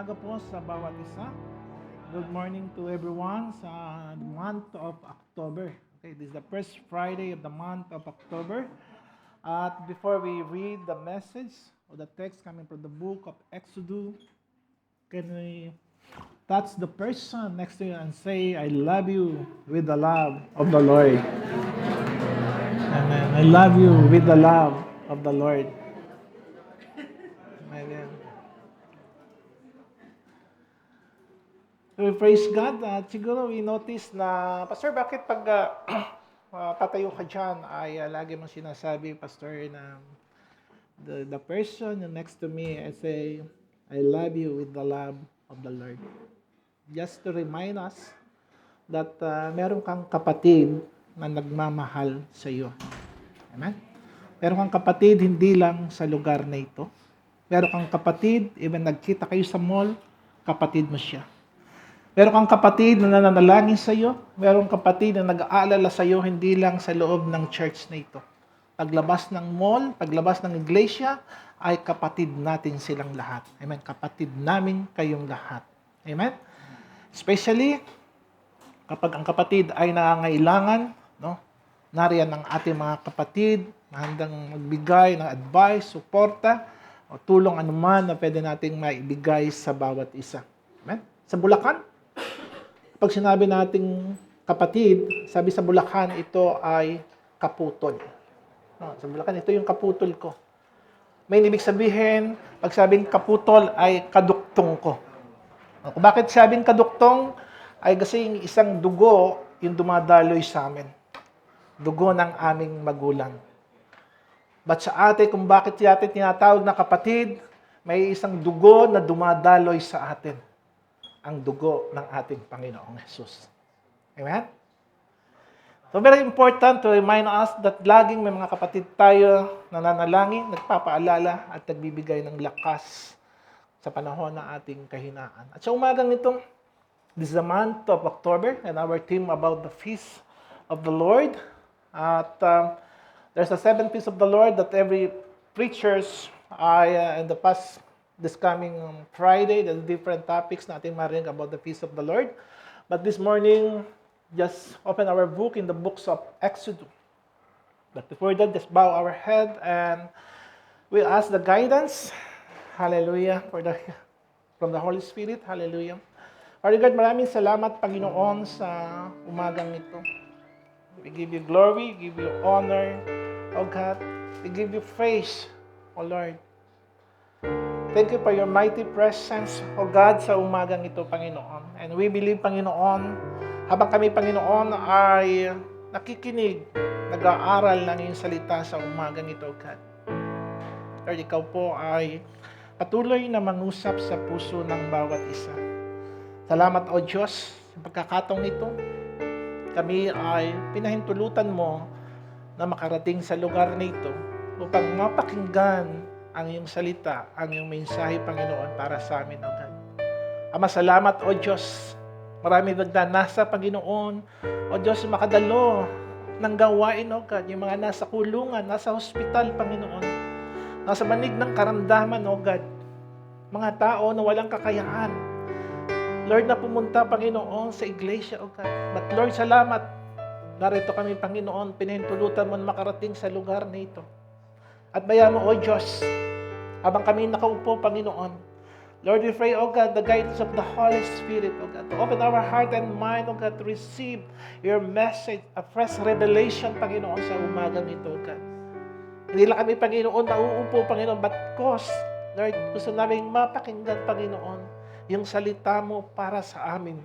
umaga po sa bawat isa. Good morning to everyone sa month of October. Okay, this is the first Friday of the month of October. At before we read the message or the text coming from the book of Exodus, can we touch the person next to you and say, I love you with the love of the Lord. Amen. I love you with the love of the Lord. Amen. So we praise God. At siguro we notice na, Pastor, bakit pag patayo ka dyan ay lagi mong sinasabi, Pastor, na the person next to me, I say, I love you with the love of the Lord. Just to remind us that meron kang kapatid na nagmamahal sa iyo. Amen? Meron kang kapatid hindi lang sa lugar na ito. Meron kang kapatid, even nagkita kayo sa mall, kapatid mo siya. Meron kang kapatid na nananalangin sa iyo. Meron kang kapatid na nag-aalala sa iyo hindi lang sa loob ng church na ito. Paglabas ng mall, paglabas ng iglesia, ay kapatid natin silang lahat. Amen. Kapatid namin kayong lahat. Amen. Especially, kapag ang kapatid ay nangangailangan, no? Nariyan ang ating mga kapatid na handang magbigay ng advice, suporta, o tulong anuman na pwede nating maibigay sa bawat isa. Amen. Sa Bulacan, pag sinabi nating kapatid, sabi sa Bulacan, ito ay kaputol. No, sa Bulacan, ito yung kaputol ko. May ibig sabihin, pag sabing kaputol ay kaduktong ko. No, kung bakit sabing kaduktong, ay kasi yung isang dugo yung dumadaloy sa amin. Dugo ng aming magulang. But sa atin, kung bakit natin tinatawag na kapatid, may isang dugo na dumadaloy sa atin. Ang dugo ng ating Panginoong Jesus. Amen? So very important to remind us that laging may mga kapatid tayo na nananalangin, nagpapaalala at nagbibigay ng lakas sa panahon ng ating kahinaan. At sa umagang ito, this is the month of October and our theme about the feast of the Lord. At there's a 7 feast of the Lord that every preachers in the past this coming Friday, the different topics na ating marinig about the feast of the Lord. But this morning, just open our book in the books of Exodus. But before that, just bow our head and we ask the guidance, hallelujah, from the Holy Spirit, hallelujah. Lord God, maraming salamat, Panginoon, sa umagang ito. We give you glory, give you honor, O God. We give you praise, O Lord. Thank you for your mighty presence, O God, sa umagang ito, Panginoon. And we believe, Panginoon, habang kami, Panginoon, ay nakikinig, nag-aaral ng iyong salita sa umagang ito, God. Lord, ikaw po ay patuloy na mangusap sa puso ng bawat isa. Salamat, O Diyos, sa pagkakataong ito. Kami ay pinahintulutan mo na makarating sa lugar na ito upang mapakinggan ang iyong salita, ang iyong mensahe, Panginoon, para sa amin, O God. Ama, salamat, O Diyos. Marami nagdanasa, Panginoon. O Diyos, makadalo ng gawain, O God. Yung mga nasa kulungan, nasa hospital, Panginoon. Nasa manig ng karamdaman, O God. Mga tao na walang kakayahan. Lord, na pumunta, Panginoon, sa iglesia, O God. But Lord, salamat. Narito kami, Panginoon, pinahintulutan mo na makarating sa lugar na ito. At bayan mo, O Diyos, habang kami nakaupo, Panginoon, Lord, we pray, O God, the guidance of the Holy Spirit, O God, to open our heart and mind, O God, to receive your message, a fresh revelation, Panginoon, sa umagang ito, O God. Hindi lang kami, Panginoon, nauupo, Panginoon, but cause, Lord, gusto namin mapakinggan, Panginoon, yung salita mo para sa amin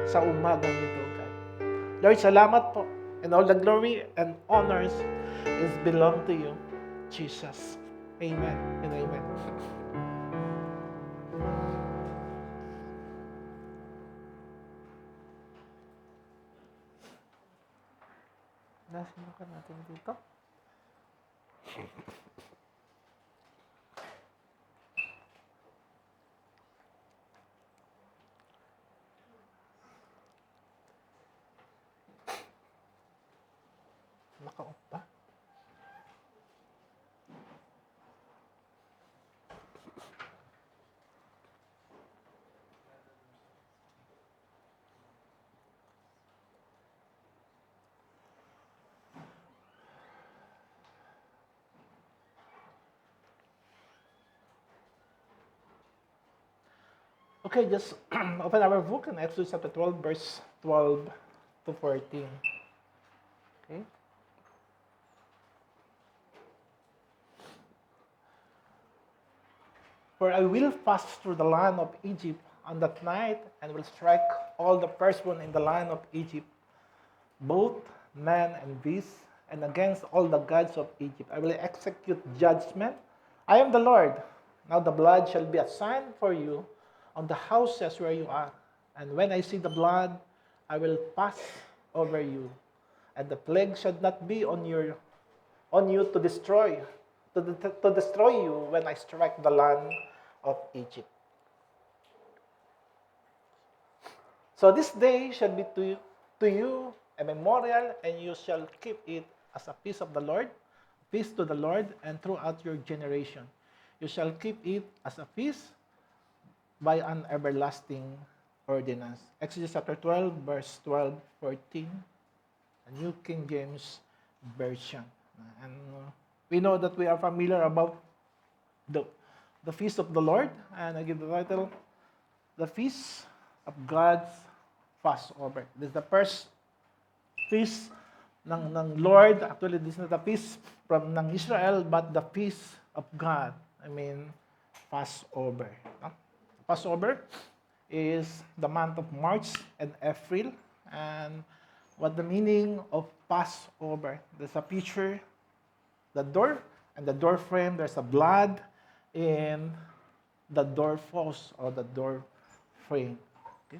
sa umagang ito, O God. Lord, salamat po, and all the glory and honors is belong to you, Jesus. Amen and amen. Nasino ka natin dito? Naka-off ba? Okay, just open our book in Exodus chapter 12, verse 12 to 14. Okay? For I will pass through the land of Egypt on that night and will strike all the firstborn in the land of Egypt, both man and beast, and against all the gods of Egypt. I will execute judgment. I am the Lord. Now the blood shall be a sign for you on the houses where you are. And when I see the blood, I will pass over you. And the plague shall not be on you to destroy you when I strike the land of Egypt. So this day shall be to you a memorial, and you shall keep it as a feast of the Lord, feast to the Lord, and throughout your generation. You shall keep it as a feast by an everlasting ordinance. Exodus chapter 12, verse 12, 14, a New King James Version. And we know that we are familiar about the feast of the Lord, and I give the title, the Feast of God's Passover. This is the first feast ng Lord. Actually, this is not a feast ng Israel, but the feast of God. I mean, Passover. No? Passover is the month of March and April. And what the meaning of Passover? There's a picture, the door, and the door frame, there's a blood in the doorpost or the door frame. Okay?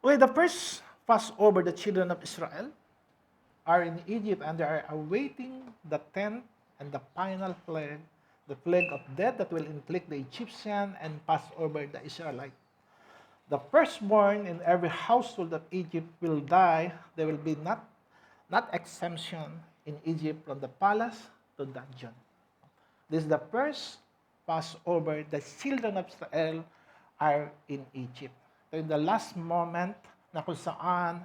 Okay, the first Passover, the children of Israel are in Egypt and they are awaiting the 10th and the final plague, the plague of death that will inflict the Egyptian and pass over the Israelite. The firstborn in every household of Egypt will die. There will be not exemption in Egypt from the palace to dungeon. This is the first Passover. The children of Israel are in Egypt. So in the last moment na kung saan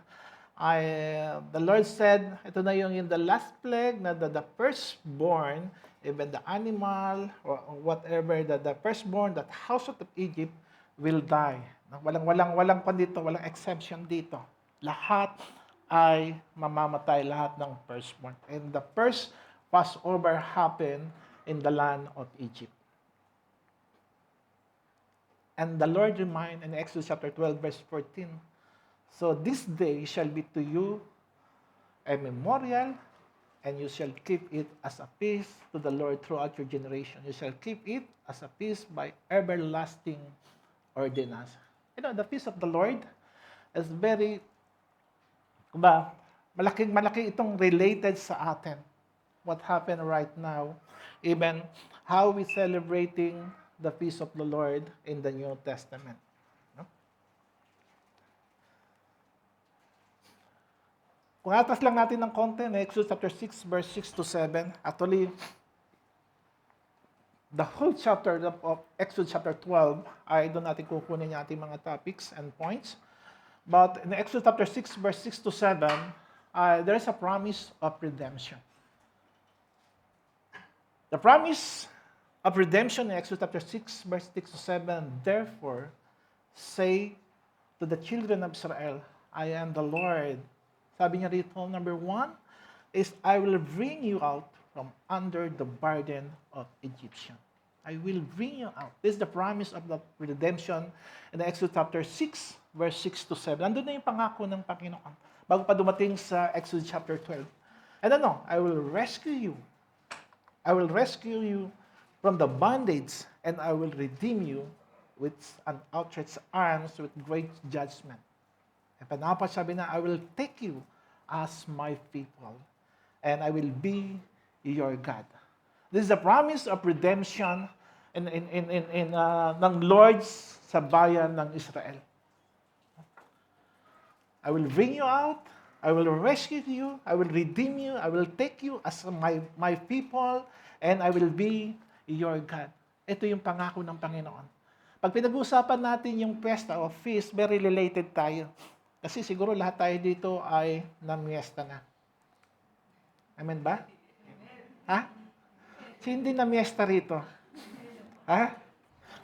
the Lord said, ito na yung in the last plague na the firstborn, even the animal or whatever, the firstborn, that household of Egypt will die. Walang dito, walang exemption dito. Lahat ay mamamatay, lahat ng firstborn. And the first Passover happened in the land of Egypt. And the Lord reminded in Exodus chapter 12, verse 14, so this day shall be to you a memorial, and you shall keep it as a feast to the Lord throughout your generation. You shall keep it as a feast by everlasting ordinance. You know, the feast of the Lord is very, malaki itong related sa atin. What happened right now, even how we celebrating the feast of the Lord in the New Testament. No? Kung atas lang natin ng konti, na Exodus chapter 6, verse 6 to 7, actually, the whole chapter of Exodus chapter 12, ay doon natin kukunin yung ating mga topics and points. But in Exodus chapter 6, verse 6 to 7, there is a promise of redemption. The promise of redemption in Exodus chapter 6, verse 6 to 7, therefore, say to the children of Israel, I am the Lord. Sabi niya rito, number 1, is I will bring you out from under the burden of Egyptian. I will bring you out. This is the promise of the redemption in Exodus chapter 6, verse 6 to 7. Nandun na yung pangako ng Panginoon bago pa dumating sa Exodus chapter 12. And ano, I will rescue you. I will rescue you from the bondage, and I will redeem you with an outstretched arms with great judgment. And panapat sabi na, I will take you as my people, and I will be your God. This is the promise of redemption ng Lord sa bayan ng Israel. I will bring you out, I will rescue you, I will redeem you, I will take you as my people, and I will be your God. Ito yung pangako ng Panginoon. Pag pinag-uusapan natin yung pesta o feast, very related tayo. Kasi siguro lahat tayo dito ay namiesta na. Amen ba? Ha? Si hindi namiesta rito. Ha?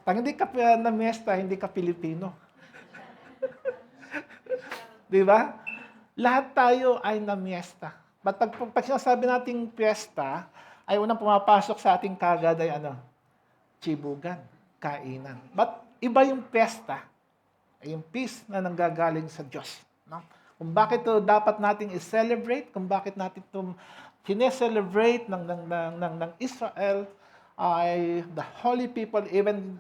Pag hindi ka namiesta, hindi ka Pilipino. Di ba? Lahat tayo ay namiesta. But pag sinasabi nating piyesta, ay unang pumapasok sa ating kagad ay ano? Chibugan, kainan. But iba yung piyesta, ay yung peace na nanggagaling sa Diyos. No? Kung bakit ito dapat nating i-celebrate, kung bakit natin ito sineselebrate ng Israel, ay the holy people, even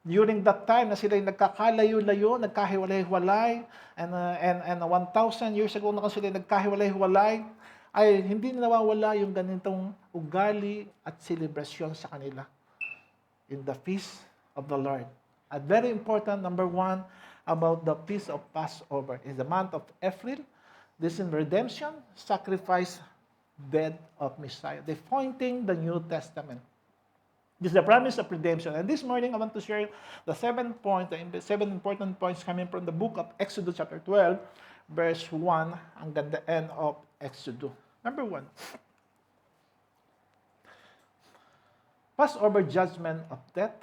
during that time na sila nagkakalayo-layo, nagkahiwalay-hiwalay, and 1,000 years ago na sila nagkahiwalay-hiwalay, ay hindi nawawala yung ganitong ugali at selebrasyon sa kanila in the feast of the Lord. A very important, number one, about the feast of Passover. In the month of April, this is redemption, sacrifice, death of Messiah. They're pointing the New Testament. This is the promise of redemption. And this morning, I want to share the 7 important points coming from the book of Exodus chapter 12, verse 1, hanggang the end of Exodus. Number 1, Passover judgment of death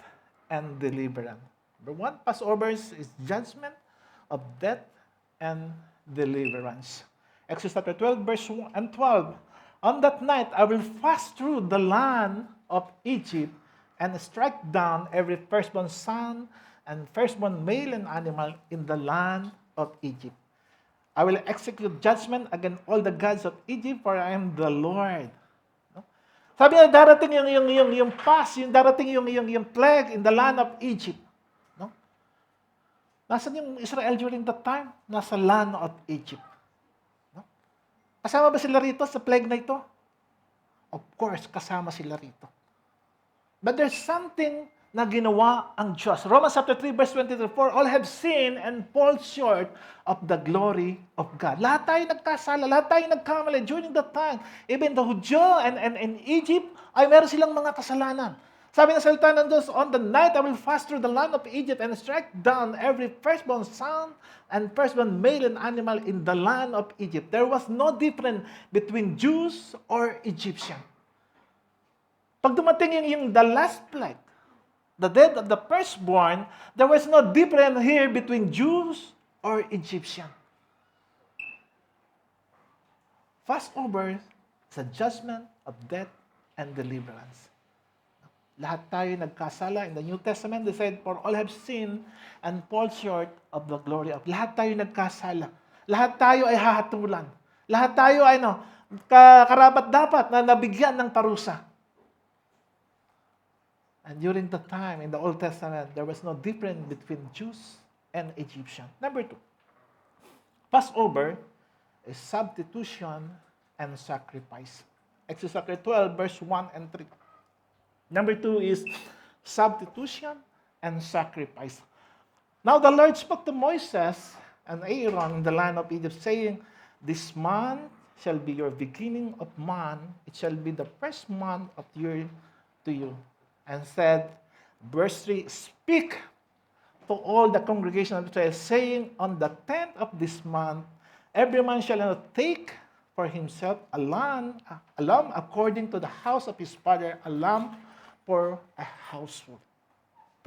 and deliverance. Number 1, Passover is judgment of death and deliverance. Exodus chapter 12, verse 1 and 12. On that night, I will pass through the land of Egypt and strike down every firstborn son and firstborn male and animal in the land of Egypt. I will execute judgment against all the gods of Egypt, for I am the Lord. No? Sabi niya, darating yung darating yung plague in the land of Egypt. No? Nasaan yung Israel during that time? Nasa land of Egypt. No? Kasama ba sila rito sa plague na ito? Of course, kasama sila rito. But there's something na ginawa ang Diyos. Romans chapter 3, verse 23, for all have sinned and fall short of the glory of God. Lahat tayo nagkasala, lahat tayo nagkamali during that time. Even the Hudyo and Egypt, ay meron silang mga kasalanan. Sabi ng salita ng Diyos, on the night I will pass through the land of Egypt and strike down every firstborn son and firstborn male and animal in the land of Egypt. There was no difference between Jews or Egyptian. Pag dumating yung the last plague, the death of the firstborn, there was no difference here between Jews or Egyptian. Passover is a judgment of death and deliverance. Lahat tayo nagkasala. In the New Testament, they said, for all have sinned and fall short of the glory of. Lahat tayo nagkasala. Lahat tayo ay hahatulan. Lahat tayo ay karapat-dapat na nabigyan ng parusa. And during the time in the Old Testament, there was no difference between Jews and Egyptian. Number 2, Passover is substitution and sacrifice. Exodus chapter 12, verse 1 and 3. Number 2 is substitution and sacrifice. Now the Lord spoke to Moses and Aaron in the land of Egypt, saying, this month shall be your beginning of month. It shall be the first month of year to you. And said, verse 3, speak to all the congregation of Israel, saying, on the 10th of this month, every man shall take for himself a lamb according to the house of his father, a lamb for a household.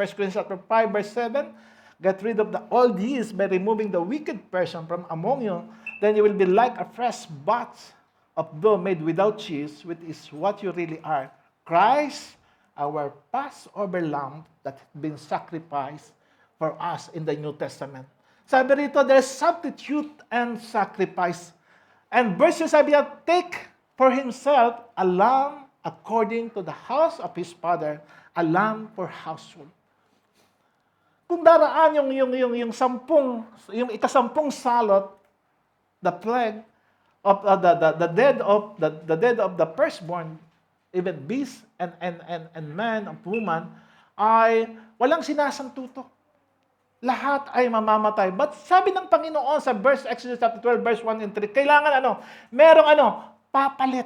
1 Corinthians 5, verse 7, get rid of the old yeast by removing the wicked person from among you, then you will be like a fresh batch of dough made without cheese, which is what you really are. Christ, our Passover lamb that had been sacrificed for us in the New Testament. Sabi rito, there's substitute and sacrifice. And verse 2 sabi niya, take for himself a lamb according to the house of his father, a lamb for household. Kung daraan yung ikasampung salot, the plague of the dead of the firstborn, even beast and man and woman, ay walang sinasantuto. Lahat ay mamamatay. But sabi ng Panginoon sa Exodus chapter 12, verse 1 and 3, kailangan merong papalit.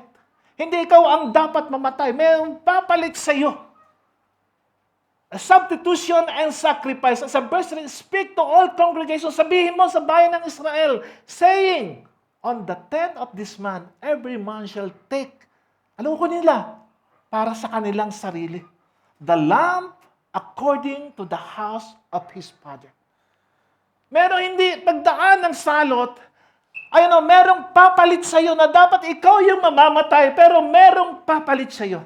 Hindi ikaw ang dapat mamatay. Merong papalit sa iyo. A substitution and sacrifice. Sa verse 3, speak to all congregations. Sabihin mo sa bayan ng Israel, saying, on the 10th of this month, every man shall take. Alam ko nila, para sa kanilang sarili. The lamb according to the house of his father. Meron hindi, pagdaan ng salot, merong papalit sa'yo na dapat ikaw yung mamamatay, pero merong papalit sa'yo.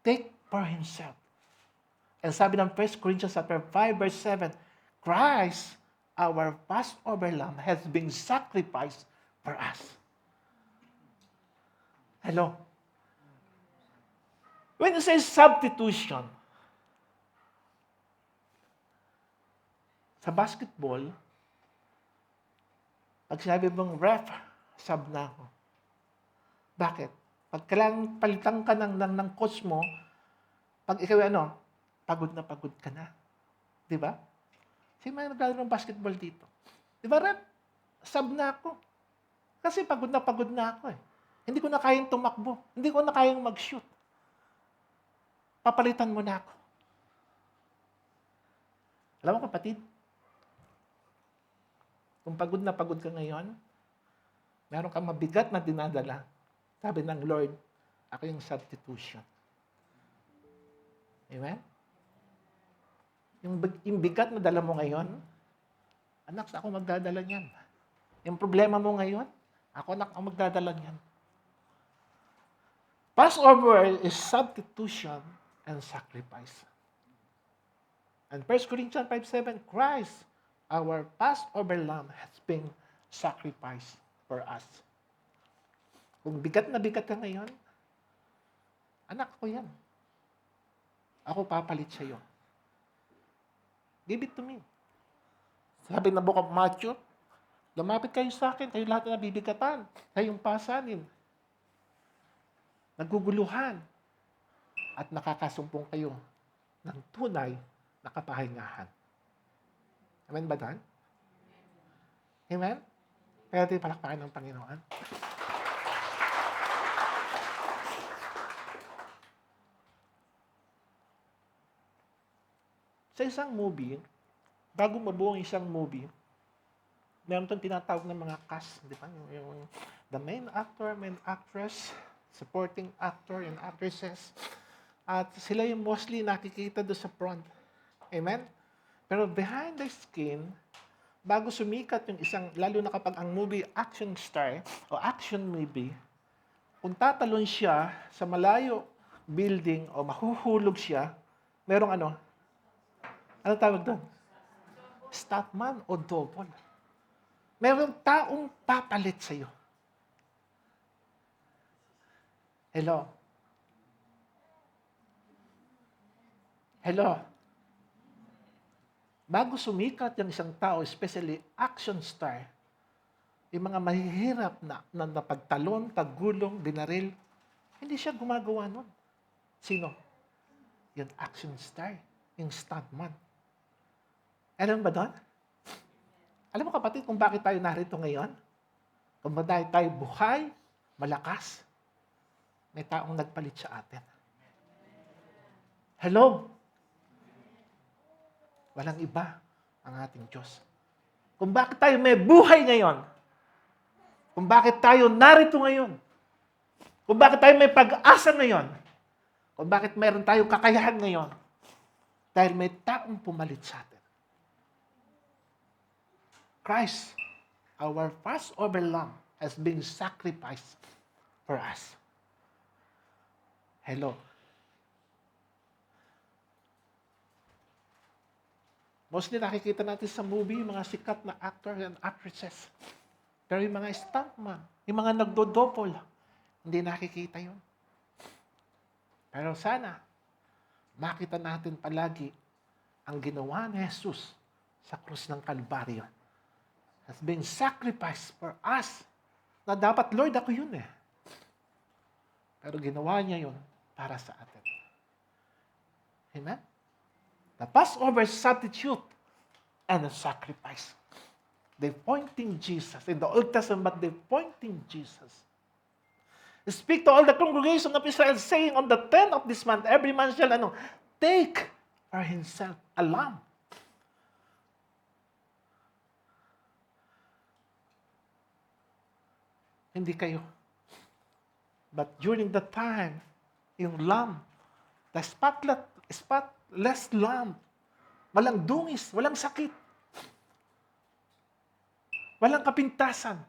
Take for himself. And sabi ng 1 Corinthians 5, verse 7, Christ, our Passover lamb, has been sacrificed for us. Hello? When you say substitution, sa basketball, pag sinabi mong ref, sub na ako. Bakit? Pag kailangan palitan ka ng coach mo, pag ikaw pagod na pagod ka na. Di ba? Sino may naglalaro ng basketball dito? Di ba, ref? Sub na ako. Kasi pagod na ako eh. Hindi ko na kayang tumakbo. Hindi ko na kayang mag-shoot. Papalitan mo na ako. Alam mo kapatid, kung pagod na pagod ka ngayon, meron kang mabigat na dinadala. Sabi ng Lord, ako yung substitution. Amen? Yung bigat na dala mo ngayon, anak, ako magdadala niyan. Yung problema mo ngayon, ako ang magdadala niyan. Passover is substitution and sacrifice. And 1 Corinthians 5:7, Christ, our Passover lamb, has been sacrificed for us. Kung bigat na bigat ka ngayon, anak ko yan. Ako papalit sa iyo. Give it to me. Sabi na Book of Matthew, lumapit kayo sa akin, kayo lahat na bibigatan, kayong pasanin, naguguluhan, at nakakasumpong kayo ng tunay na kapahingahan. Amen ba dan? Amen? Kaya natin palakpakan ng Panginoon. Sa isang movie, bago mabuo ang isang movie, meron itong tinatawag ng mga cast, di ba? Yung the main actor, main actress, supporting actor and actresses. At sila yung mostly nakikita doon sa front. Amen? Pero behind the screen, bago sumikat yung isang, lalo na kapag ang movie action star o action movie, kung tatalon siya sa malayo building o mahuhulog siya, merong ano tawag doon? Stuntman o double. Merong taong papalit sa'yo. Hello? Hello? Bago sumikat yung isang tao, especially action star, yung mga mahihirap na napagtalon, taggulong, binaril, hindi siya gumagawa nun. Sino? Yung action star, yung stuntman. Alam ba doon? Alam mo kapatid kung bakit tayo narito ngayon? Kung bakit tayo buhay, malakas, may taong nagpalit sa atin. Hello? Walang iba ang ating Diyos. Kung bakit tayo may buhay ngayon, kung bakit tayo narito ngayon, kung bakit tayo may pag-asa ngayon, kung bakit meron tayong kakayahan ngayon, dahil may taong pumalit sa atin. Christ, our Passover lamb, has been sacrificed for us. Hello. Mostly nakikita natin sa movie yung mga sikat na actors and actresses. Pero yung mga stuntman, yung mga nagdodopol, hindi nakikita yun. Pero sana, makita natin palagi ang ginawa ni Jesus sa krus ng Kalbaryo. Has been sacrificed for us. Na dapat, Lord, ako yun eh. Pero ginawa niya yun para sa atin. Amen? The Passover substitute and a sacrifice. They pointing Jesus. In the Old Testament, they pointing Jesus. Speak to all the congregation of Israel, saying, on the 10th of this month, every man shall take for himself a lamb. Hindi kayo. But during that time, yung lamb The spotless lamb. Walang dungis, walang sakit. Walang kapintasan.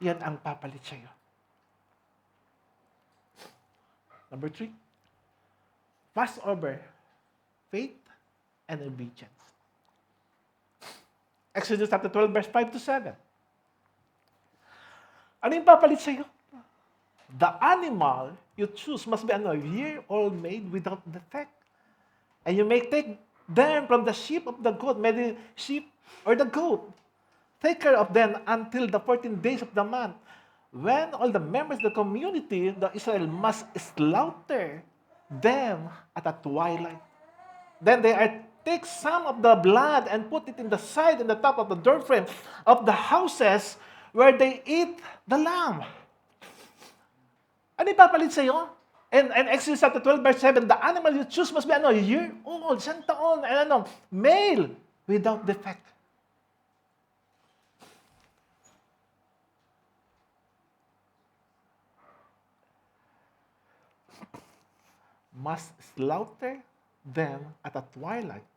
Yan ang papalit sa'yo. Number 3, Passover, faith and obedience. Exodus chapter 12, verse 5 to 7. Ano yung papalit sa'yo? The animal you choose must be a year-old made without defect. And you may take them from the sheep of the goat, may the sheep or the goat. Take care of them until the 14 days of the month. When all the members of the community, the Israel must slaughter them at a twilight. Then they are take some of the blood and put it in the side and the top of the doorframe of the houses where they eat the lamb. Ano ipapalit sa'yo? And Exodus chapter 12, verse 7, the animal you choose must be year-old, 100 taon, and male, without defect. Must slaughter them at a twilight,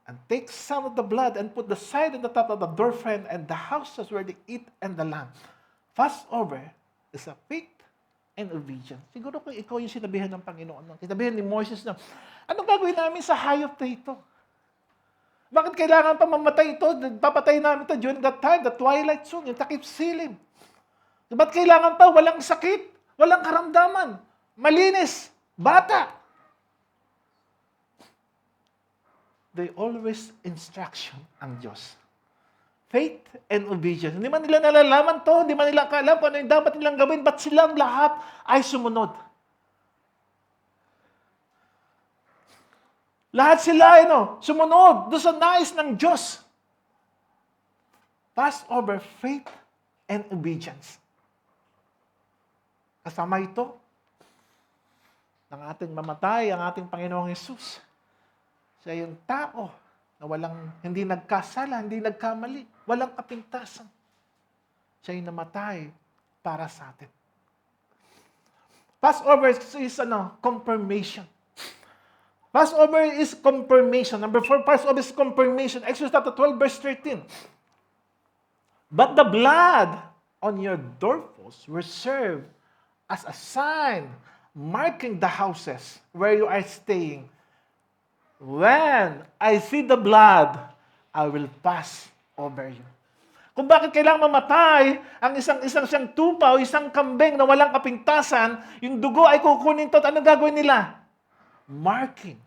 and take some of the blood and put the side and the top of the doorframe and the houses where they eat and the lamb. Passover is a faith and obedience. Siguro kung ikaw yung sinabihan ng Panginoon, sinabihan ni Moses na, anong gagawin namin sa hayop na ito? Bakit kailangan pa mamatay ito? Papatay namin ito during that time, the twilight zone, yung takip silim. Ba't kailangan pa? Walang sakit, walang karamdaman, malinis, bata. They always instruction ang Diyos. Faith and obedience. Hindi man nila nalalaman to, hindi man nila alam kung ano yung dapat nilang gawin, but silang lahat ay sumunod. Lahat sila, sumunod doon sa nais ng Diyos. Passover, faith and obedience. Kasama ito ng ating mamatay, ang ating Panginoong Hesus. Siya yung tao na hindi nagkasala, hindi nagkamali, walang kapintasan. Siya yung namatay para sa atin. Passover is confirmation. Passover is confirmation. Number 4, Passover is confirmation. Exodus chapter 12, verse 13. But the blood on your doorposts were served as a sign marking the houses where you are staying. When I see the blood, I will pass over you. Kung bakit kailangang mamatay ang isang siyang tupa o isang kambing na walang kapintasan, yung dugo ay kukunin to at anong gagawin nila? Marking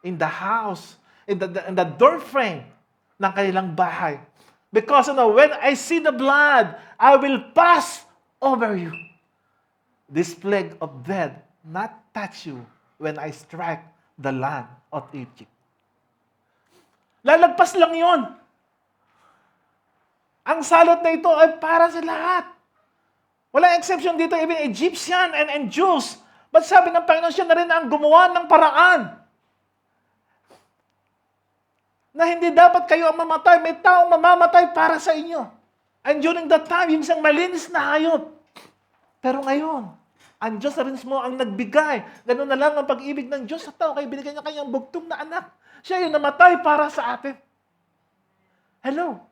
in the house, in the door frame ng kanilang bahay. Because when I see the blood, I will pass over you. This plague of death not touch you when I strike the land of Egypt. Lalagpas lang yon. Ang salot na ito ay para sa lahat. Walang exception dito, even Egyptian and Jews. But sabi ng Panginoon, siya na rin ang gumawa ng paraan na hindi dapat kayo ang mamatay. May taong mamamatay para sa inyo. And during that time, yung isang malinis na hayop. Pero ngayon, ang Diyos na rin mo ang nagbigay. Ganun na lang ang pag-ibig ng Diyos sa tao. Kaya binigay niya kanyang bugtong na anak. Siya yung namatay para sa atin. Hello?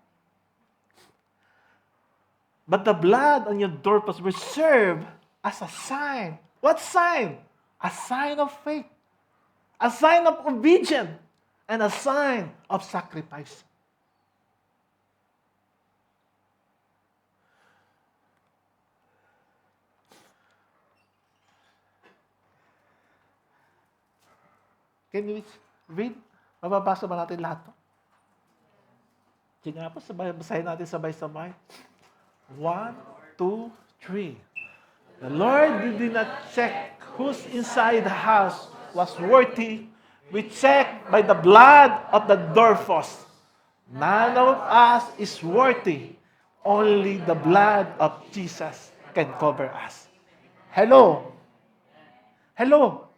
But the blood on your doorposts will serve as a sign. What sign? A sign of faith. A sign of obedience. And a sign of sacrifice. Can you read? Mababasa ba natin lahat to? Sige nga po, basahin natin sabay-sabay. 1, 2, 3. The Lord did not check who's inside the house was worthy. We check by the blood of the doorpost. None of us is worthy. Only the blood of Jesus can cover us. Hello? Hello?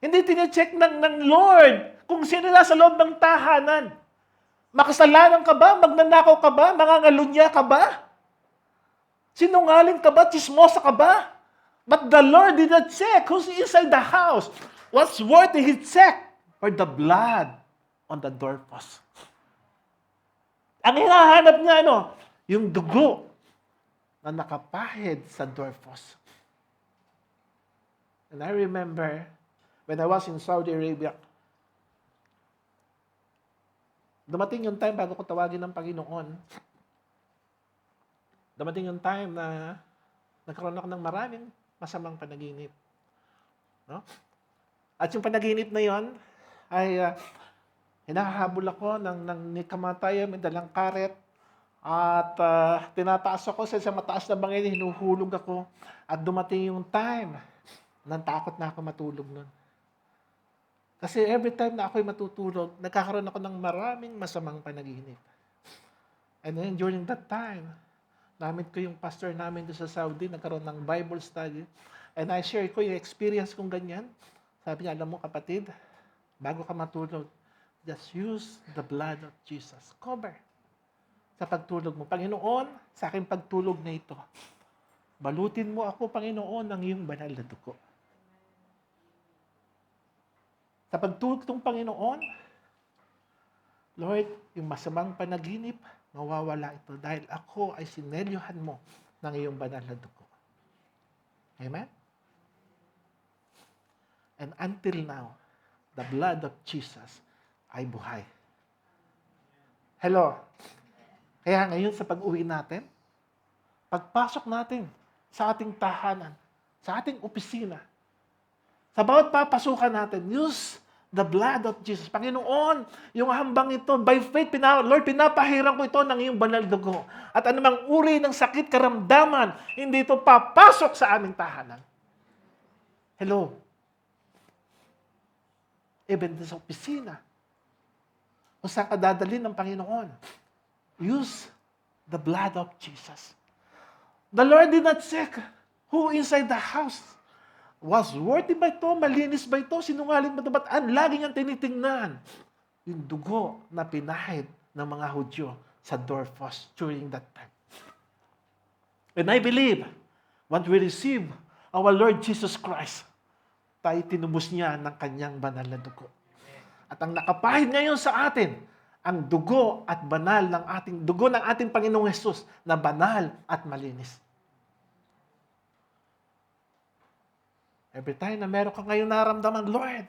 Hindi tine-check ng Lord kung sino nasa loob ng tahanan. Makasalanan ka ba? Magnanakaw ka ba? Mangangalunya ka ba? Sinungaling ka ba? Chismosa ka ba? But the Lord did not check who's inside the house. What's worthy He checked for the blood on the doorpost. Ang hinahanap niya, yung dugo na nakapahid sa doorpost. And I remember, when I was in Saudi Arabia, dumating yung time bago ko tawagin ng Panginoon. Dumating yung time na nagkaroon ako ng maraming masamang panaginip. No? At yung panaginip na yon ay hinahabol ako ng kamatayan, may dalang karet. At tinataas ako sa mataas na bangin, hinuhulog ako. At dumating yung time, takot na ako matulog nun. Kasi every time na ako'y matutulog, nagkakaroon ako ng maraming masamang panaginip. And then during that time, namit ko yung pastor namin doon sa Saudi, nagkaroon ng Bible study. And I share ko yung experience kong ganyan. Sabi niya, alam mo kapatid, bago ka matulog, just use the blood of Jesus. Cover sa pagtulog mo. Panginoon, sa aking pagtulog na ito, balutin mo ako, Panginoon, ng iyong banal na dugo. Sa pagtulog ng Panginoon, Lord, yung masamang panaginip, mawawala ito dahil ako ay sinelyohan mo ng iyong banal na dugo. Amen? And until now, the blood of Jesus ay buhay. Hello? Kaya ngayon sa pag-uwi natin, pagpasok natin sa ating tahanan, sa ating opisina, sa bawat papasukan natin, use the blood of Jesus. Panginoon, yung hambang ito, by faith, Lord, pinapahiram ko ito ng iyong banal dugo. At anumang uri ng sakit, karamdaman, hindi ito papasok sa aming tahanan. Hello? Even sa opisina, kung saan ka dadalhin ng Panginoon, use the blood of Jesus. The Lord did not check who inside the house. Was worthy ba ito? Malinis ba ito? Sinungaling ba ito? Ba't lagi niyang tinitingnan? Yung dugo na pinahid ng mga Hudyo sa doorpost during that time. And I believe, when we receive our Lord Jesus Christ, tayo tinubos niya ng kanyang banal na dugo. At ang nakapahid ngayon sa atin, ang dugo at banal dugo ng ating Panginoong Hesus na banal at malinis. Every time na meron ka ngayon naramdaman, Lord,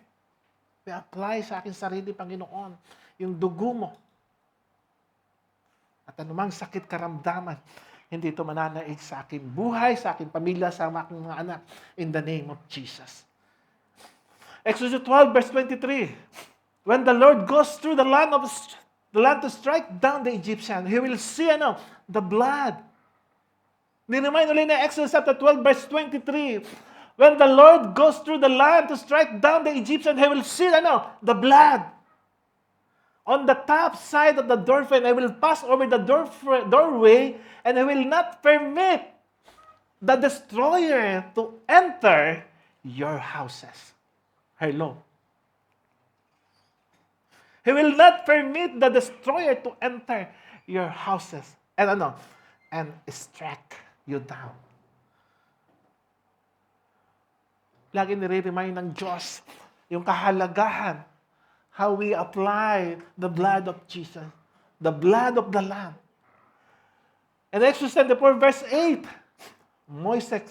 i-apply sa aking sarili, Panginoon, yung dugo mo. At anumang sakit karamdaman, hindi ito mananaig sa aking buhay, sa aking pamilya, sa aking mga anak, in the name of Jesus. Exodus 12, verse 23. When the Lord goes through the land to strike down the Egyptian, He will see, the blood. Niremind ulit na Exodus chapter 12, verse 23. When the Lord goes through the land to strike down the Egyptian, He will see, the blood. On the top side of the doorway, I will pass over the doorway, and I will not permit the destroyer to enter your houses. Hello. He will not permit the destroyer to enter your houses and strike you down. Lagi nire-remind ng Diyos yung kahalagahan how we apply the blood of Jesus, the blood of the Lamb. In Exodus 24, verse 8, Moses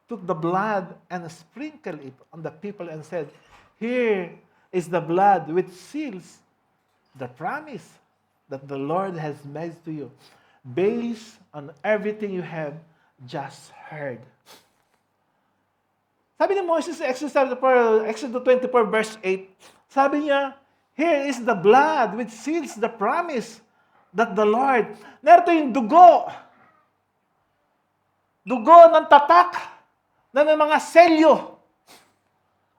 took the blood and sprinkled it on the people and said, "Here is the blood which seals the promise that the Lord has made to you, based on everything you have just heard." Sabi ni Moses sa Exodus 24, verse 8, sabi niya, "Here is the blood which seals the promise that the Lord..." Narito yung dugo. Dugo ng tatak na ng mga selyo.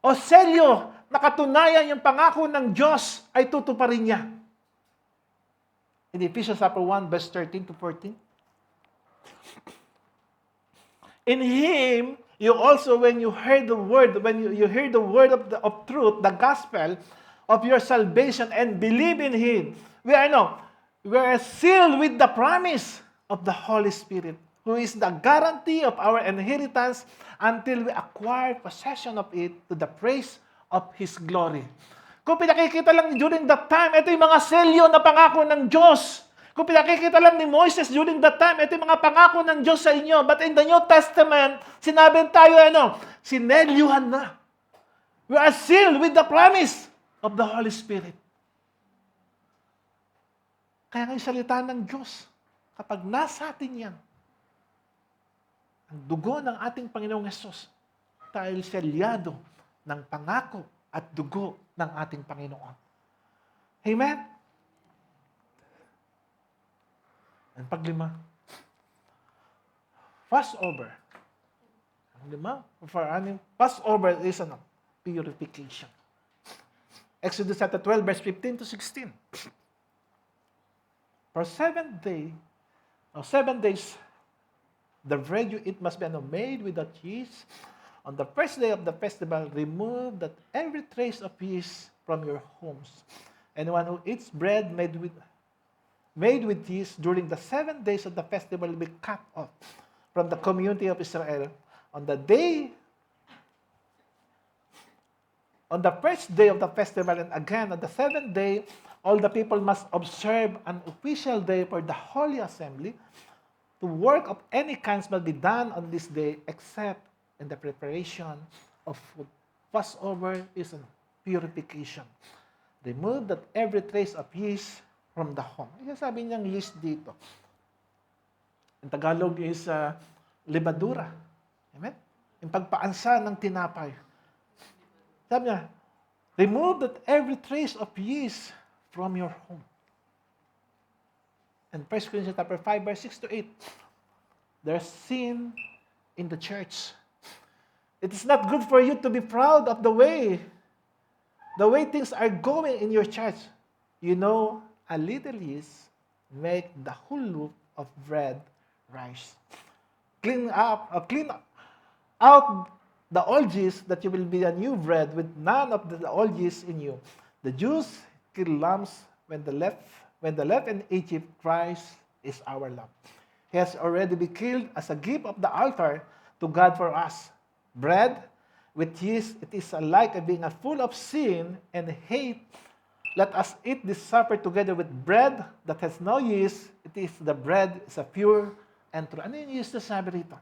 O selyo na katunayan yung pangako ng Diyos ay tutuparin niya. In Ephesians chapter 1, verse 13 to 14. In Him, you also, when you heard the word, you heard the word of truth, the gospel of your salvation, and believe in Him, we are sealed with the promise of the Holy Spirit, who is the guarantee of our inheritance until we acquire possession of it to the praise of His glory. Kung pinakikita lang during that time, ito yung mga selyo na pangako ng Diyos. Kung pinakikita lang ni Moses during that time, ito yung mga pangako ng Diyos sa inyo. But in the New Testament, sinabi tayo, sinelyuhan na. We are sealed with the promise of the Holy Spirit. Kaya nga yung salita ng Diyos, kapag nasa atin yan, ang dugo ng ating Panginoong Hesus, dahil selyado ng pangako at dugo ng ating Panginoon. Amen? Ang paglima, Passover. Ang lima, Passover is purification. Exodus chapter 12, verse 15 to 16. For 7 days, the bread you eat must be made without yeast. On the first day of the festival, remove that every trace of yeast from your homes. Anyone who eats bread made with yeast during the 7 days of the festival will be cut off from the community of Israel. On the first day of the festival, and again on the 7th day, all the people must observe an official day for the Holy Assembly. To work of any kinds must be done on this day except in the preparation of food. Passover is a purification. Remove that every trace of yeast from the home. Yung sabi niyang yeast dito. Ang Tagalog is levadura. Amen? Yung pagpaansa ng tinapay. Sabi niya, remove that every trace of yeast from your home. And 1 Corinthians chapter 5, verse 6 to 8, there's sin in the church. It is not good for you to be proud of the way things are going in your church. You know, a little yeast make the whole loaf of bread rise. Clean out the old yeast, that you will be a new bread with none of the old yeast in you. The Jews kill lambs when the left in Egypt, Christ is our lamb. He has already been killed as a gift of the altar to God for us. Bread with yeast, it is alike being full of sin and hate. Let us eat this supper together with bread that has no yeast. The bread is a pure and true. Ano yung yeast na sabi rito?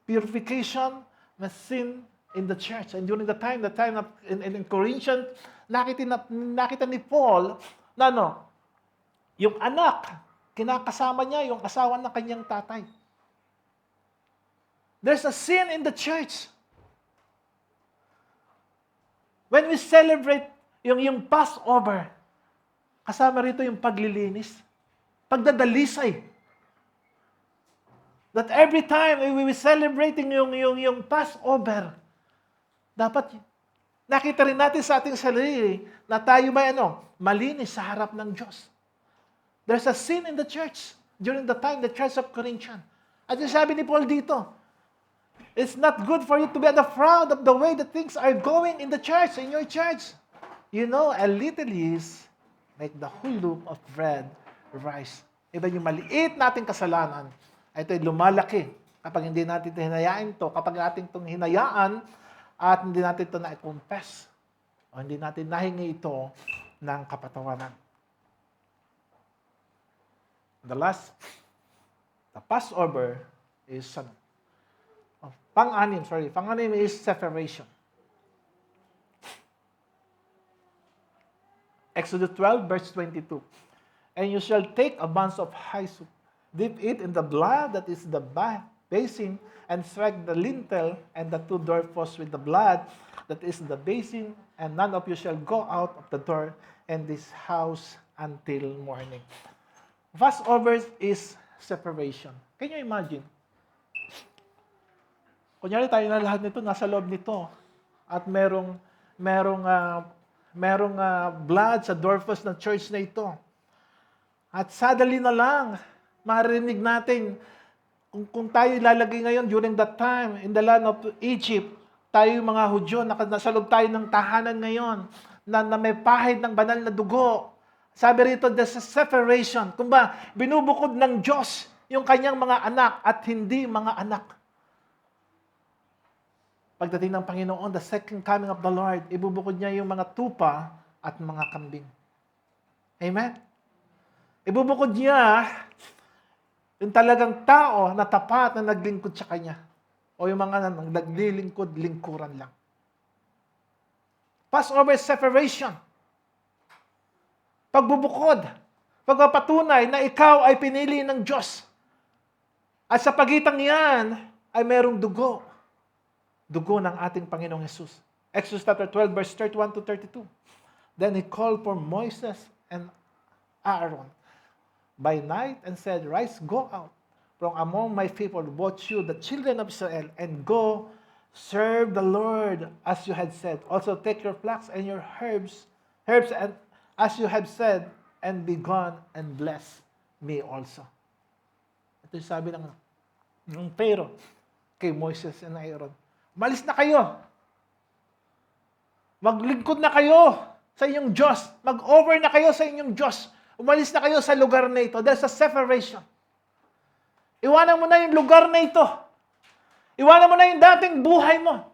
Purification na sin in the church. And during the time of in Corinthians, nakita ni Paul na yung anak, kinakasama niya yung asawa ng kanyang tatay. There's a sin in the church. When we celebrate yung Passover, kasama rito yung paglilinis, pagdadalisay. That every time we celebrating yung Passover, dapat nakita rin natin sa ating sarili na tayo may malinis sa harap ng Diyos. There's a sin in the church during the time, the church of Corinthians. At yung sabi ni Paul dito, it's not good for you to be proud of the way that things are going in the church, in your church. You know, a little yeast make the whole loaf of bread rise. Iba yung maliit nating kasalanan, ito'y lumalaki kapag hindi natin ito hinayaan to, kapag natin itong hinayaan at hindi natin ito na-confess o hindi natin nahingi ito ng kapatawaran. The Passover is pang-anim is separation. Exodus 12, verse 22. And you shall take a bunch of hyssop, dip it in the blood that is the basin, and strike the lintel and the 2 doorposts with the blood that is the basin, and none of you shall go out of the door in this house until morning. Passover is separation. Can you imagine? Kunyari tayo na lahat nito, nasa loob nito. At merong blood sa doorpost ng church na ito. At suddenly na lang, marinig natin, kung tayo ilalagay ngayon during that time, in the land of Egypt, tayo yung mga Hudyo, nasa loob tayo ng tahanan ngayon, na may pahid ng banal na dugo. Sabi rito, there's a separation. Kung ba, binubukod ng Diyos yung kanyang mga anak at hindi mga anak. Pagdating ng Panginoon, the second coming of the Lord, ibubukod niya yung mga tupa at mga kambing. Amen? Ibubukod niya yung talagang tao na tapat na naglingkod sa Kanya. O yung mga naglilingkod, lingkuran lang. Passover separation. Pagbubukod. Pagpapatunay na ikaw ay pinili ng Diyos. At sa pagitan niyan ay merong dugo. Dugo ng ating Panginoong Jesus. Exodus chapter 12, verse 31 to 32. Then he called for Moses and Aaron by night and said, Rise, go out from among my people, both you, the children of Israel, and go serve the Lord as you had said. Also take your flax and your herbs, and as you have said, and be gone and bless me also. Ito yung sabi ng Pharaoh kay Moses and Aaron. Malis na kayo. Maglingkod na kayo sa inyong Diyos. Mag-over na kayo sa inyong Diyos. Umalis na kayo sa lugar na ito. There's a separation. Iwanan mo na yung lugar na ito. Iwanan mo na yung dating buhay mo.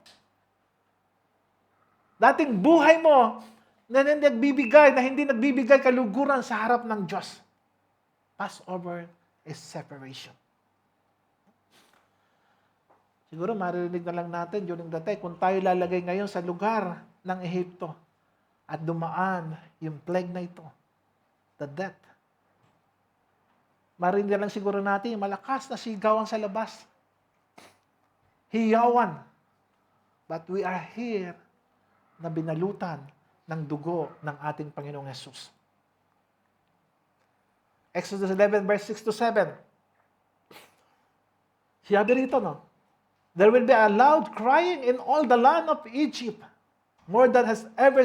Dating buhay mo na hindi nagbibigay kaluguran sa harap ng Diyos. Passover is separation. Siguro maririnig na lang natin during the time kung tayo lalagay ngayon sa lugar ng Ehipto at dumaan yung plague na ito. The death. Marinig na lang siguro natin yung malakas na sigawan sa labas. Hiyawan. But we are here na binalutan ng dugo ng ating Panginoong Jesus. Exodus 11, verse 6 to 7. Siyabi rito, no? There will be a loud crying in all the land of Egypt, more than has ever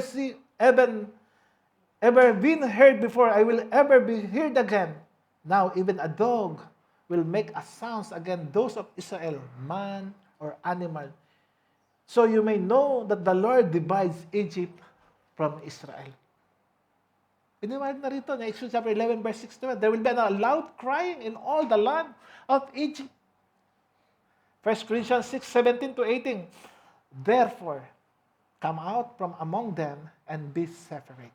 been heard before. I will ever be heard again. Now even a dog will make a sound against those of Israel, man or animal. So you may know that the Lord divides Egypt from Israel. Piniwag na rito, na Exodus chapter 11, verse 6 to 7. There will be a loud crying in all the land of Egypt. 1 Corinthians 6, 17 to 18. Therefore, come out from among them and be separate.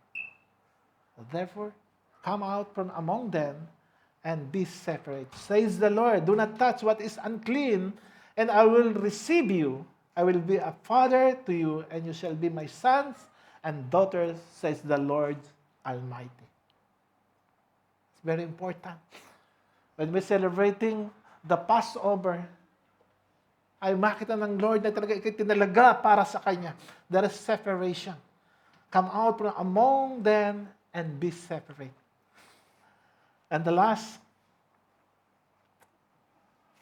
Therefore, come out from among them and be separate. Says the Lord, do not touch what is unclean, and I will receive you. I will be a father to you, and you shall be my sons and daughters, says the Lord Almighty. It's very important. When we're celebrating the Passover, ay makita ng Lord na talaga itinalaga para sa Kanya. There is separation. Come out from among them and be separate. And the last,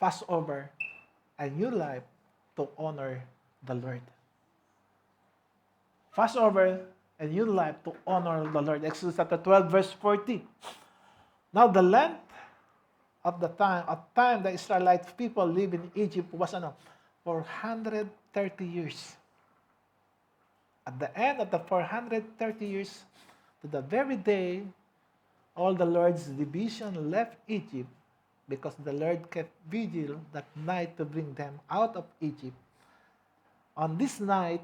Passover, a new life to honor the Lord. Passover, a new life to honor the Lord. Exodus chapter 12, verse 40. Now the length of the time the Israelite people live in Egypt was 430 years. At the end of the 430 years, to the very day, all the Lord's division left Egypt because the Lord kept vigil that night to bring them out of Egypt. On this night,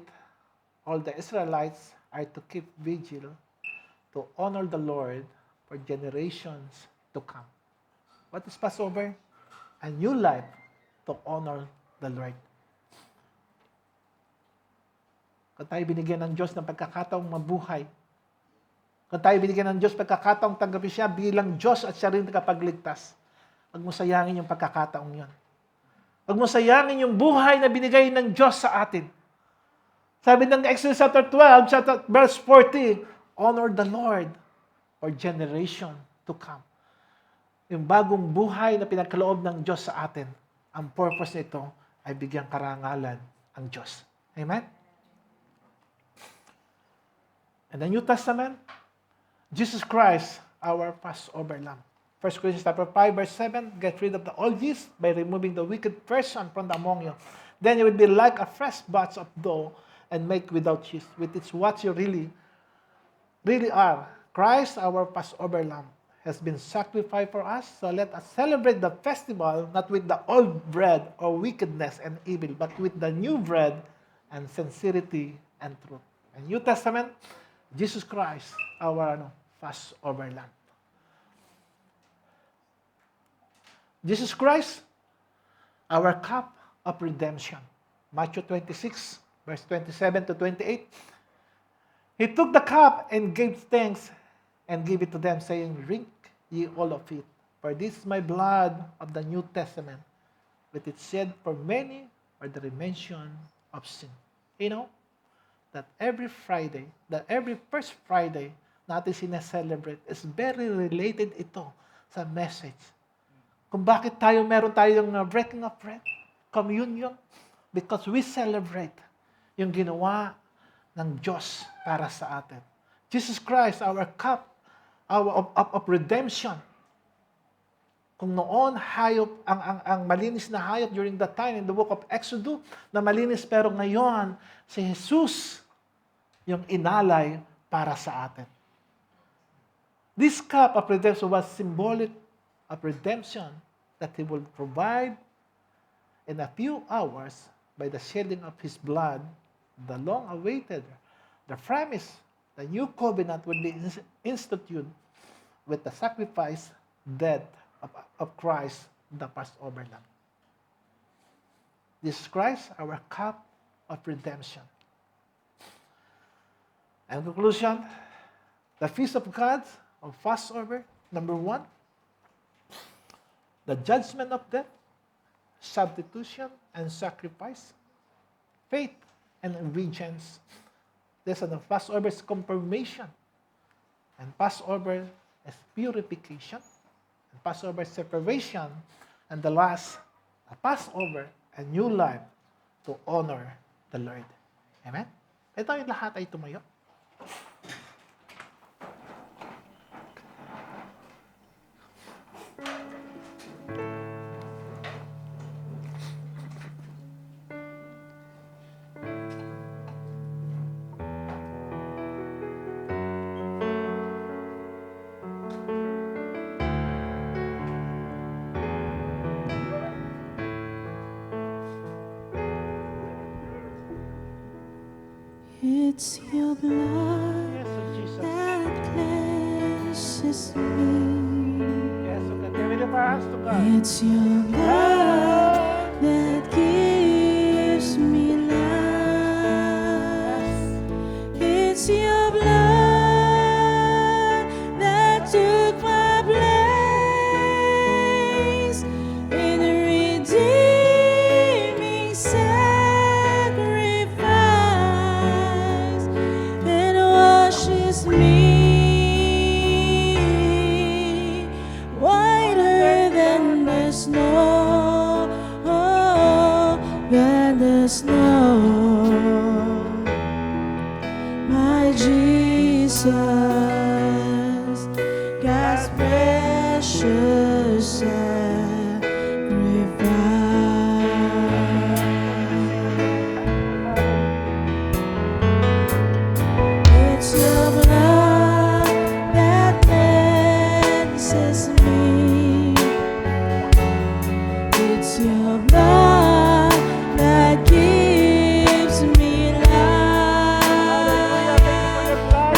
all the Israelites are to keep vigil to honor the Lord for generations to come. What is Passover? A new life to honor the Lord. Kung tayo binigyan ng Diyos ng pagkakataong mabuhay, kung tayo binigyan ng Diyos pagkakataong tanggapin siya bilang Diyos at siya rin nakapagligtas, huwag mo sayangin yung pagkakataong yun. Huwag mo sayangin yung buhay na binigay ng Diyos sa atin. Sabi ng Exodus chapter 12, verse 40, honor the Lord for generation to come. Yung bagong buhay na pinagkaloob ng Diyos sa atin, ang purpose nito ay bigyang karangalan ang Diyos. Amen? In the New Testament, Jesus Christ, our Passover Lamb. 1 Corinthians chapter 5, verse 7, get rid of the old yeast by removing the wicked person from among you. Then you will be like a fresh batch of dough and make without yeast, which is what you really are. Christ, our Passover Lamb, has been sacrificed for us. So let us celebrate the festival not with the old bread or wickedness and evil, but with the new bread and sincerity and truth. And New Testament, Jesus Christ, our Passover Lamb. Jesus Christ, our cup of redemption. Matthew 26, verse 27 to 28. He took the cup and gave thanks and gave it to them, saying, "Drink ye all of it, for this is my blood of the New Testament, which is shed for many for the remission of sin." You know, that every Friday, that every first Friday natin sineselebrate is very related ito sa message. Kung bakit meron tayong breaking of bread, communion, because we celebrate yung ginawa ng Diyos para sa atin. Jesus Christ, our cup, of redemption. Kung noon, hayop, ang malinis na hayop during that time in the book of Exodus, na malinis, pero ngayon, si Jesus, yung inalay para sa atin. This cup of redemption was symbolic of redemption that He will provide in a few hours by the shedding of His blood, the long-awaited, the promise, the new covenant will be instituted with the sacrifice, death of Christ, the Passover Lamb. Jesus Christ, our cup of redemption. And in conclusion, the Feast of God of Passover, number 1, the judgment of death, substitution and sacrifice, faith and obedience. This is the Passover is confirmation, and Passover is purification, and Passover is separation, and the last, a Passover, a new life to honor the Lord. Amen? Ito yung lahat ay tumayo. It's your blood Yes, oh Jesus. that cleanses me. Yes, so continue to our hands to God. It's your blood that gives me life. It's your blood that took my place in a redeeming sacrifice and washes me whiter than the snow, than the snow. My Jesus, God's precious sacrifice. It's your blood that cleanses me. It's your blood that gives me life.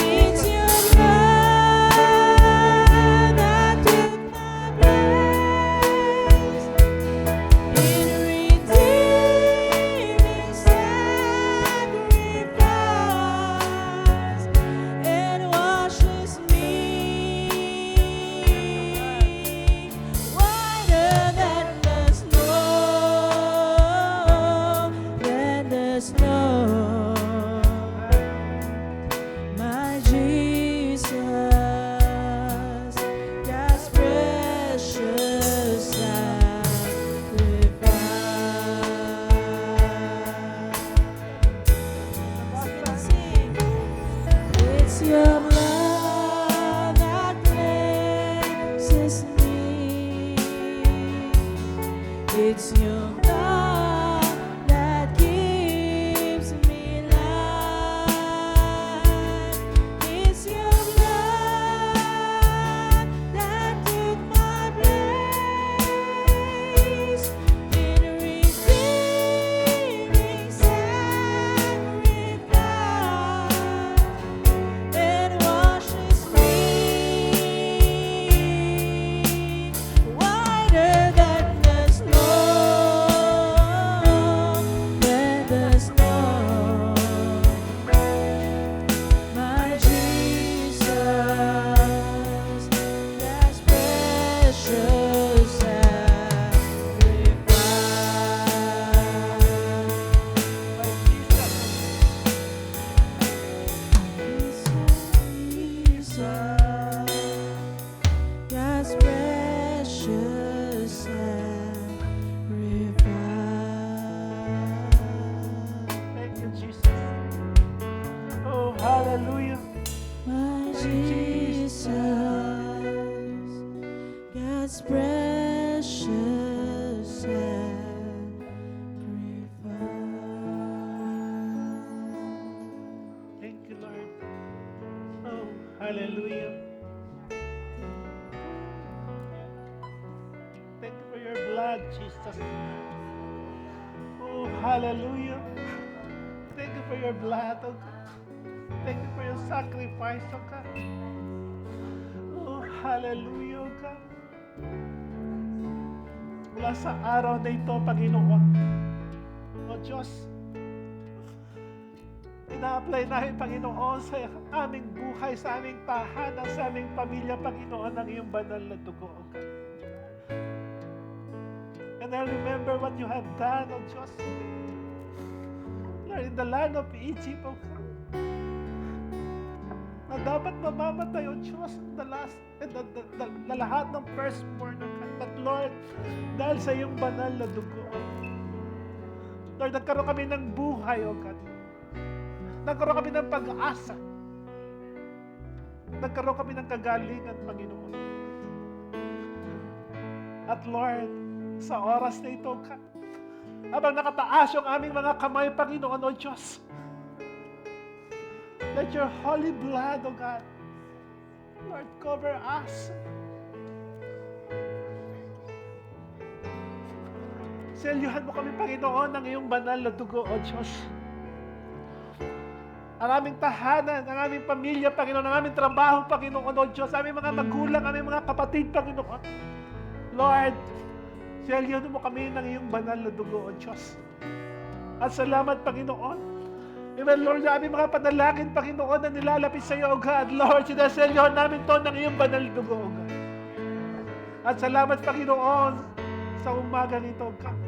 It's your blood that took my place in redeeming sacrifice and washes me whiter than the snow, than the snow. My Jesus, God's precious sacrifice. Sing. It's your blood that cleanses me. It's your blood that gives me life. It's your blood that His precious sacrifice. Thank you, Lord. Oh, hallelujah. Thank you for your blood, Jesus. Oh, hallelujah. Thank you for your blood, oh God. Thank you for your sacrifice, oh God. Oh, hallelujah, oh God. Mula sa araw na ito, Panginoon, o Diyos, ina-apply namin, Panginoon, sa aming buhay, sa aming tahanan, sa aming pamilya, Panginoon, ang iyong banal na dugo, O God. And I remember what you have done, O Diyos. Lord, in the land of Egypt, O God, na dapat mamamatay, O Diyos, na lahat ng firstborn, O God. But Lord, dahil sa iyong banal na dugo, Lord, nagkaroon kami ng buhay, O God. Nagkaroon kami ng pag-asa. Nagkaroon kami ng kagalingan, Panginoon. At Lord, sa oras na ito, God, habang nakataas yung aming mga kamay, Panginoon, O Diyos, let your holy blood, O God, Lord, cover us. Selyuhan mo kami, Panginoon, ng iyong banal na dugo, O Diyos. Ang aming tahanan, ang aming pamilya, Panginoon, ang aming trabaho, Panginoon, O Diyos, aming mga magulang, aming mga kapatid, Panginoon. Lord, selyuhan mo kami ng iyong banal na dugo, O Diyos. At salamat, Panginoon. Even, Lord, ang aming mga panalangin, Panginoon, na nilalapit sa iyo, O God. Lord, sinaselyohan namin to ng iyong banal na dugo, O God. At salamat, Panginoon, sa umaga nito, O God.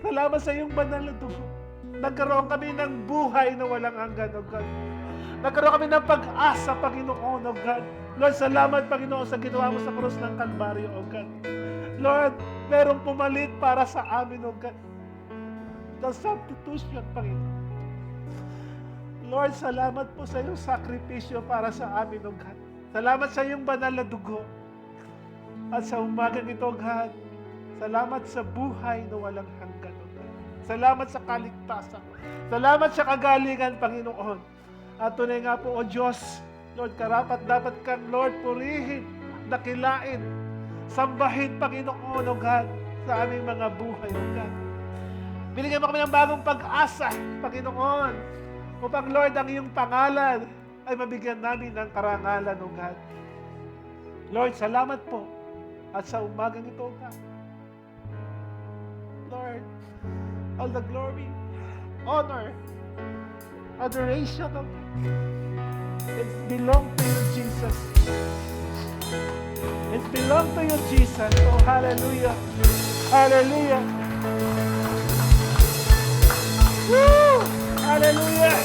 Salamat sa iyong banal na dugo. Nagkaroon kami ng buhay na walang hanggan, O God. Nagkaroon kami ng pag-asa, Panginoon, O God. Lord, salamat, Panginoon, sa ginawa mo sa krus ng Kalbaryo, O God. Lord, merong pumalit para sa amin, O God. The substitution, Panginoon. Lord, salamat po sa iyong sakripisyo para sa amin, O God. Salamat sa iyong banal na dugo. At sa umagang ito, God, salamat sa buhay na walang hanggan, O God. Salamat sa kaligtasan. Salamat sa kagalingan, Panginoon. At tunay nga po, O Diyos, Lord, karapat dapat kang, Lord, purihin, dakilain, sambahin, Panginoon, O God, sa aming mga buhay, O God. Binigyan mo kami ng bagong pag-asa, Panginoon, upang, Lord, ang iyong pangalan ay mabigyan namin ng karangalan, O God. Lord, salamat po. At sa umagang ito, O God, Lord, all the glory, honor, adoration, O God, it belongs to you, Jesus. It belongs to you, Jesus. Oh, hallelujah. Hallelujah. Woo! Hallelujah.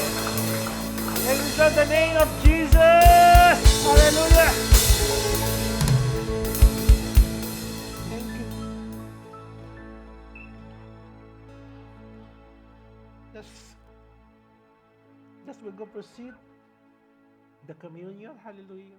And it's in the name of Jesus. Hallelujah. Thank you. Just we're going to proceed the communion. Hallelujah.